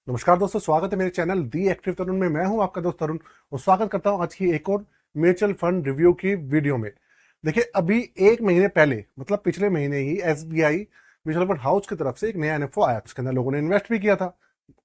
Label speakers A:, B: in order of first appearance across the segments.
A: नमस्कार दोस्तों, स्वागत है मेरे चैनल दी एक्टिव तरुण में। मैं हूं आपका दोस्त तरुण और स्वागत करता हूं आज की एक और म्यूचुअल फंड रिव्यू की वीडियो में। देखिए, अभी एक महीने पहले मतलब पिछले महीने ही एसबीआई म्यूचुअल फंड हाउस की तरफ से एक नया एनएफओ आया। उसके अंदर लोगों ने इन्वेस्ट भी किया था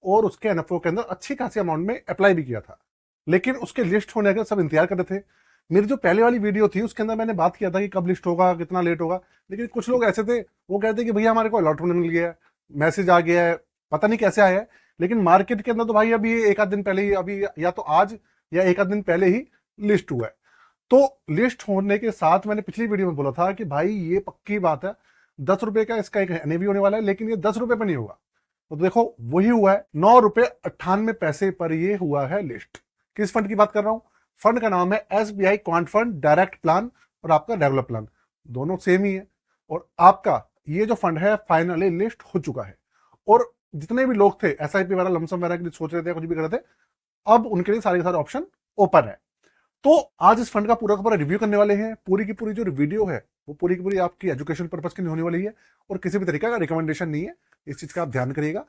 A: और उसके एनएफओ के अंदर अच्छी खासी अमाउंट में अप्लाई भी किया था, लेकिन उसके लिस्ट होने का सब इंतजार कर रहे थे। मेरी जो पहले वाली वीडियो थी उसके अंदर मैंने बात किया था कि कब लिस्ट होगा, कितना लेट होगा, लेकिन कुछ लोग ऐसे थे वो कहते कि भैया हमारे को अलॉटमेंट मिल गया है, मैसेज आ गया है, पता नहीं कैसे आया है। लेकिन मार्केट के अंदर तो भाई अभी एक आध दिन पहले ही, अभी या तो आज या एक आध दिन पहले ही लिस्ट हुआ है। तो लिस्ट होने के साथ मैंने पिछली वीडियो में बोला था कि भाई ये पक्की बात है, 10 रुपए का इसका एक एनएवी होने वाला है, लेकिन ये 10 रुपए पर नहीं होगा। तो देखो वही हुआ है, 9 रुपए 98 पैसे पर ये हुआ है लिस्ट। किस फंड की बात कर रहा हूं? फंड का नाम है SBI quant fund direct plan और आपका रेगुलर प्लान, दोनों सेम ही है। और आपका ये जो फंड है फाइनली लिस्ट हो चुका है। और जितने भी लोग थे एसआईपी वगैरह, लमसम वगैरह के लिए सोच रहे थे, कुछ भी कर रहे थे, अब उनके लिए सारे के सारे ऑप्शन ओपन है। तो आज इस फंड का पूरा रिव्यू करने वाले हैं। पूरी की पूरी जो वीडियो है वो पूरी की पूरी आपकी एजुकेशन पर्पज की नहीं होने वाली है और किसी भी तरीके का रिकमेंडेशन नहीं है, इस चीज का आप ध्यान करिएगा।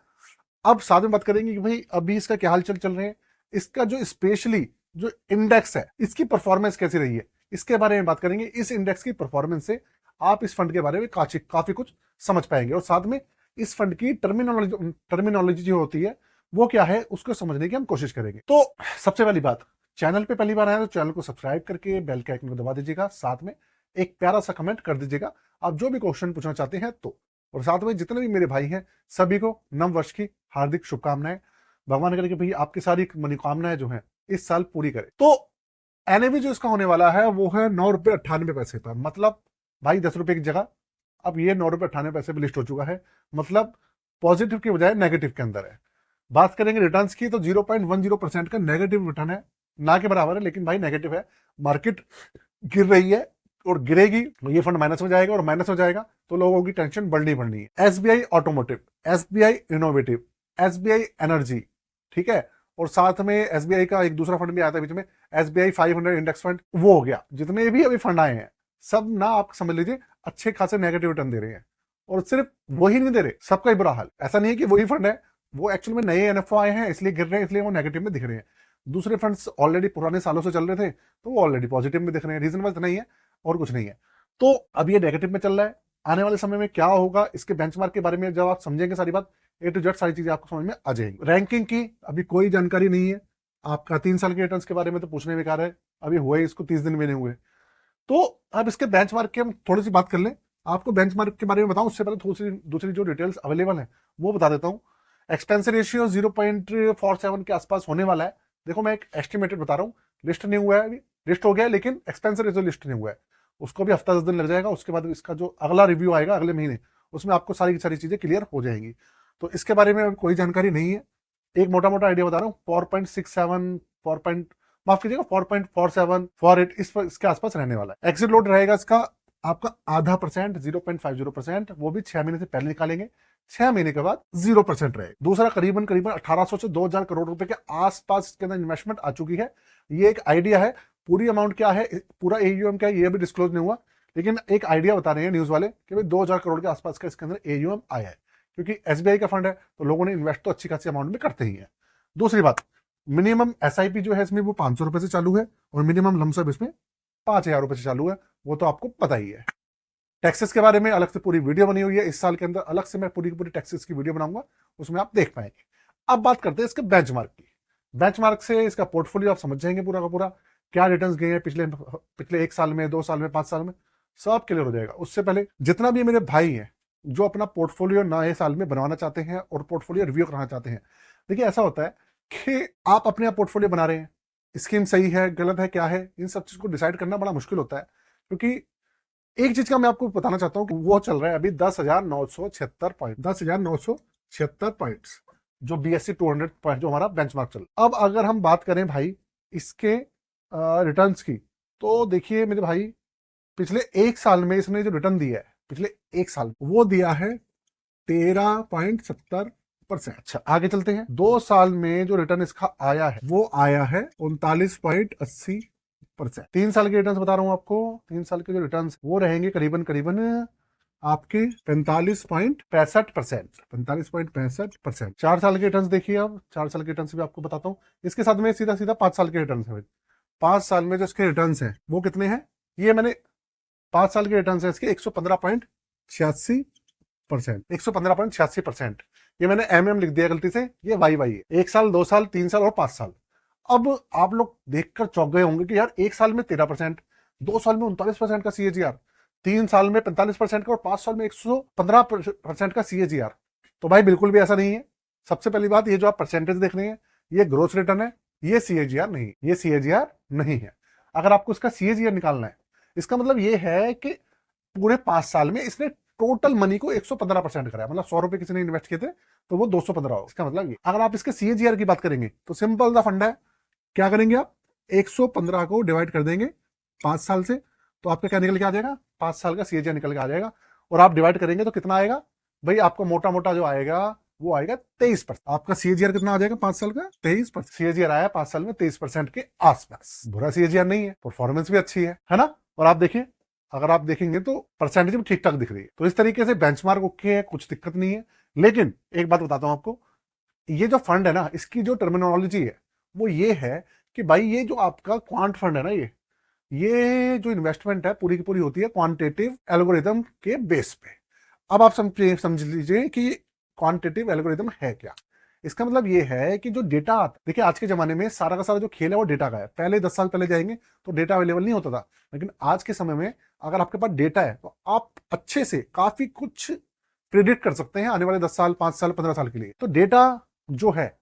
A: अब साथ में बात करेंगे कि भाई अभी इसका क्या हालचाल चल रहे हैं, इसका जो स्पेशली जो इंडेक्स है इसकी परफॉर्मेंस कैसी रही है, इसके बारे में बात करेंगे। इस इंडेक्स की परफॉर्मेंस से आप इस फंड के बारे में काफी कुछ समझ पाएंगे और साथ में इस फंड की टर्मिनोलॉजी जो होती है वो क्या है उसको समझने की हम कोशिश करेंगे। तो सबसे पहली बात, चैनल पे पहली बार आया तो चैनल को सब्सक्राइब करके बेल के आइकन को दबा दीजिएगा, साथ में एक प्यारा सा कमेंट कर दीजिएगा आप जो भी क्वेश्चन पूछना चाहते हैं तो। और साथ में जितने भी मेरे भाई हैं सभी को नव वर्ष की हार्दिक शुभकामनाएं। भगवान करे कि भाई आपकी सारी मनोकामनाएं जो है इस साल पूरी करे। तो एनएवी जो इसका होने वाला है वो है 9 रुपए 98 पैसे पर, मतलब भाई 10 रुपए की जगह अब ये 9 रुपए 98 पैसे पे लिस्ट हो चुका है। मतलब पॉजिटिव की बजाय नेगेटिव के अंदर है। बात करेंगे रिटर्न्स की तो 0.10% का नेगेटिव रिटर्न है, ना के बराबर है, लेकिन भाई नेगेटिव है। मार्केट गिर रही है और गिरेगी तो ये फंड माइनस में जाएगा और माइनस में जाएगा तो लोगों की टेंशन बढ़नी है। SBI automotive, SBI innovative, SBI energy, ठीक है। और साथ में एसबीआई का एक दूसरा फंड भी आता है बीच में, एसबीआई 500 इंडेक्स फंड, वो हो गया। जितने भी अभी फंड आए हैं सब ना आप समझ लीजिए अच्छे खासे नेगेटिव रिटर्न दे रहे हैं। और सिर्फ वही नहीं दे रहे, सबका ही बुरा हाल। ऐसा नहीं है कि वही फंड है, वो एक्चुअल में नए एनएफओ आए हैं इसलिए गिर रहे हैं, इसलिए वो नेगेटिव में दिख रहे हैं। दूसरे फंड्स ऑलरेडी पुराने सालों से चल रहे थे तो वो ऑलरेडी पॉजिटिव में दिख रहे हैं। रीजन बस नहीं है और कुछ नहीं है। तो अब ये नेगेटिव में चल रहा है। आने वाले समय में क्या होगा इसके बेंचमार्क के बारे में जब आप समझेंगे सारी बात ए टू जेड सारी चीजें आपको समझ में आ जाएंगी। रैंकिंग की अभी कोई जानकारी नहीं है। आपका 3 साल के रिटर्न के बारे में तो पूछने बेकार है, अभी हुए इसको 30 दिन में नहीं हुए। तो अब इसके बेंचमार्क की हम थोड़ी सी बात कर लें। आपको बेंचमार्क के बारे में बताऊं उससे पहले दूसरी जो डिटेल्स अवेलेबल है वो बता देता हूं। एक्सपेंस रेशियो 0.47 के आसपास होने वाला है। देखो मैं एक एस्टिमेटेड बता रहा हूँ, लिस्ट नहीं हुआ है अभी, लिस्ट हो गया है लेकिन एक्सपेंस रेशियो लिस्ट नहीं हुआ है। उसको भी हफ्ता 10 दिन लग जाएगा। उसके बाद इसका जो अगला रिव्यू आएगा अगले महीने उसमें आपको सारी की सारी चीजें क्लियर हो जाएंगी। तो इसके बारे में कोई जानकारी नहीं है, एक मोटा मोटा आइडिया बता रहा हूँ। 4.67 4. माफ कीजिएगा 4.47 48 इसके आसपास रहने वाला है। एक्सिट लोड रहेगा इसका आपका आधा % 0.50%, वो भी 6 महीने से पहले निकालेंगे। 6 महीने के बाद 0% रहेगा। दूसरा करीबन 1800 से 2000 करोड़ रुपए के आसपास इसके अंदर इन्वेस्टमेंट आ चुकी है। ये एक आइडिया है, पूरी अमाउंट क्या है, पूरा एयूएम क्या है ये भी डिस्क्लोज नहीं हुआ, लेकिन एक आइडिया बता रहे हैं न्यूज वाले कि भाई 2000 करोड़ के आसपास का इसके अंदर एयूएम आया है। क्योंकि एसबीआई का फंड है तो लोगों ने इन्वेस्ट तो अच्छी खासी अमाउंट में करते ही है। दूसरी बात, मिनिमम एसआईपी जो है इसमें वो 500 रुपए से चालू है और मिनिमम लमसम इसमें 5000 रुपए से चालू है, वो तो आपको पता ही है। टैक्सेस के बारे में अलग से पूरी वीडियो बनी हुई है, इस साल के अंदर अलग से मैं पूरी की पूरी टैक्सेस की वीडियो बनाऊंगा, उसमें आप देख पाएंगे। अब बात करते हैं इसके बेंचमार्क की। बेंचमार्क से इसका पोर्टफोलियो आप समझ जाएंगे पूरा का पूरा, क्या रिटर्न्स गए हैं पिछले 1 साल में, 2 साल में, 5 साल में, सब क्लियर हो जाएगा। उससे पहले जितना भी मेरे भाई हैं जो अपना पोर्टफोलियो नए साल में बनवाना चाहते हैं और पोर्टफोलियो रिव्यू कराना चाहते हैं, देखिए ऐसा होता है कि आप अपने आप पोर्टफोलियो बना रहे हैं, स्कीम सही है गलत है क्या है, इन सब चीज को डिसाइड करना बड़ा मुश्किल होता है। क्योंकि एक चीज का मैं आपको बताना चाहता हूं कि वो चल रहा है अभी 10,976 पॉइंट, 10,976 पॉइंट्स, जो बीएससी 200 पॉइंट जो हमारा बेंचमार्क चल रहा है। अब अगर हम बात करें भाई इसके रिटर्न्स की, तो देखिए मेरे भाई पिछले 1 साल में इसने जो रिटर्न दिया है, पिछले 1 साल वो दिया है 13.70%। अच्छा आगे चलते हैं। 2 साल में जो रिटर्न इसका आया है वो आया है 39.80%। 3 साल के रिटर्न बता रहा हूं आपको, 3 साल के जो रिटर्न वो रहेंगे करीबन आपके 45.65%, 45.65%। 4 साल के रिटर्न देखिए, अब 4 साल के रिटर्न भी आपको बताता हूँ। इसके साथ में सीधा सीधा 5 साल के रिटर्न है। 5 साल में जो इसके रिटर्न है वो कितने हैं, ये मैंने 5 साल के रिटर्न है इसके 115.86%, 115.86%। ये मैंने MM लिख दिया गलती से, ये YY है। 1 साल, 2 साल, 3 साल और 5 साल। अब आप लोग देखकर चौंक गए होंगे कि यार 1 साल में 13%, 2 साल में 39% का CAGR, 3 साल में 45% का और 5 साल में 115% का CAGR। तो भाई बिल्कुल भी ऐसा नहीं है। सबसे पहली बात, ये जो आप परसेंटेज देख रहे हैं ये ग्रोस रिटर्न है, ये CAGR नहीं, ये CAGR नहीं है। अगर आपको इसका CAGR निकालना है, इसका मतलब ये है कि पूरे 5 साल में इसने टोटल मनी को 115% कराया। मतलब 100 रुपए किसी ने इन्वेस्ट किए थे तो वो 215 हो, इसका मतलब ये। अगर आप इसके CAGR की बात करेंगे तो सिंपल सा फंडा है, क्या करेंगे आप 115 को डिवाइड कर देंगे 5 साल से, तो आपका क्या निकल के आ जाएगा, 5 साल का CAGR निकल के आ जाएगा। और आप डिवाइड करेंगे तो कितना आएगा भाई, आपको मोटा मोटा जो आएगा वो आएगा 23%। आपका CAGR कितना आ जाएगा 5 साल का, 23%। CAGR आया 5 साल में 23% के आसपास। बुरा CAGR नहीं है, परफॉर्मेंस भी अच्छी है ना। और आप देखिए, अगर आप देखेंगे तो परसेंटेज भी ठीक ठाक दिख रही है। तो इस तरीके से बेंचमार्क ओके है, कुछ दिक्कत नहीं है। लेकिन एक बात बताता हूं आपको, ये जो फंड है ना, इसकी जो टर्मिनोलॉजी है वो ये है कि भाई ये जो आपका क्वांट फंड है ना, ये जो इन्वेस्टमेंट है पूरी की पूरी होती है क्वांटिटेटिव एल्गोरिथम के बेस पे। अब आप समझ लीजिए कि क्वांटिटेटिव एल्गोरिथम है क्या। इसका मतलब ये है कि जो डेटा आता, देखिए आज के जमाने में सारा का सारा जो खेल है वो डेटा का है। पहले 10 साल पहले जाएंगे तो डेटा अवेलेबल नहीं होता था, लेकिन आज के समय में अगर आपके पास डेटा है तो आप अच्छे से काफी कुछ प्रिडिक्ट कर सकते हैं आने वाले 10 साल, 5 साल, 15 साल के लिए। तो डेटा जो है,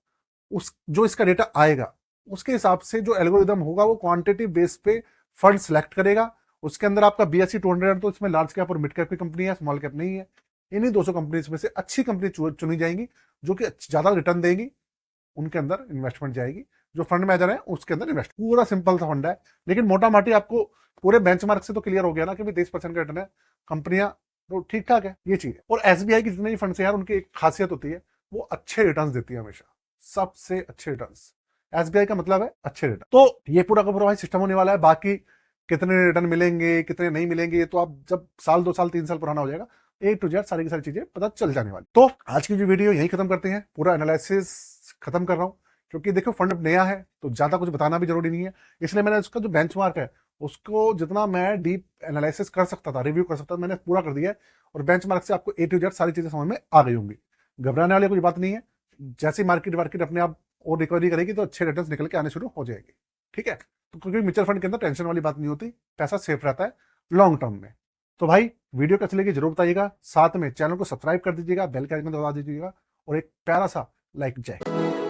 A: उस जो इसका डेटा आएगा उसके हिसाब से जो एल्गोरिदम होगा वो क्वांटिटेटिव बेस पे फंड सिलेक्ट करेगा। उसके अंदर आपका BSE 200, तो इसमें लार्ज कैप और मिड कैप की कंपनी है, स्मॉल कैप नहीं है। इन्हीं 200 कंपनीज में से अच्छी कंपनी चुनी जाएंगी जो कि ज्यादा रिटर्न देंगी, उनके अंदर इन्वेस्टमेंट जाएगी। जो फंड मैनेजर है उसके अंदर इन्वेस्ट। पूरा सिंपल सा फंड है, लेकिन मोटा माटी आपको पूरे बेंचमार्क से तो क्लियर हो गया ना कि 23% का रिटर्न है, कंपनियां तो ठीक ठाक है, ये चीज है। और SBI के जितने भी फंड है यार, उनकी एक खासियत होती है, वो अच्छे रिटर्न देती है हमेशा, सबसे अच्छे रिटर्न। SBI का मतलब है अच्छे रिटर्न। तो ये पूरा का पूरा भाई सिस्टम होने वाला है। बाकी कितने रिटर्न मिलेंगे कितने नहीं मिलेंगे, ये तो आप जब साल 2 साल 3 साल पुराना हो जाएगा, A to Z सारी की सारी चीजें पता चल जाने वाली। तो आज की जो वीडियो यही खत्म करते हैं, पूरा एनालिसिस खत्म कर रहा हूं, क्योंकि देखो फंड नया है तो ज्यादा कुछ बताना भी जरूरी नहीं है। इसलिए मैंने उसका जो बेंचमार्क है उसको जितना मैं डीप एनालिसिस कर सकता था, रिव्यू कर सकता था, मैंने पूरा कर दिया है। और बेंचमार्क से आपको A to Z सारी चीजें समझ में आ गई होंगी। घबराने वाली कोई बात नहीं है। जैसी मार्केट अपने आप और रिकवरी करेगी तो अच्छे रिटर्न निकल के आने शुरू हो जाएगी। ठीक है, तो क्योंकि म्यूचुअल फंड के अंदर टेंशन वाली बात नहीं होती, पैसा सेफ रहता है लॉन्ग टर्म में। तो भाई वीडियो कैसी लगी जरूर बताइएगा, साथ में चैनल को सब्सक्राइब कर दीजिएगा, बेल के आइकन दबा दीजिएगा और एक प्यारा सा लाइक। जय।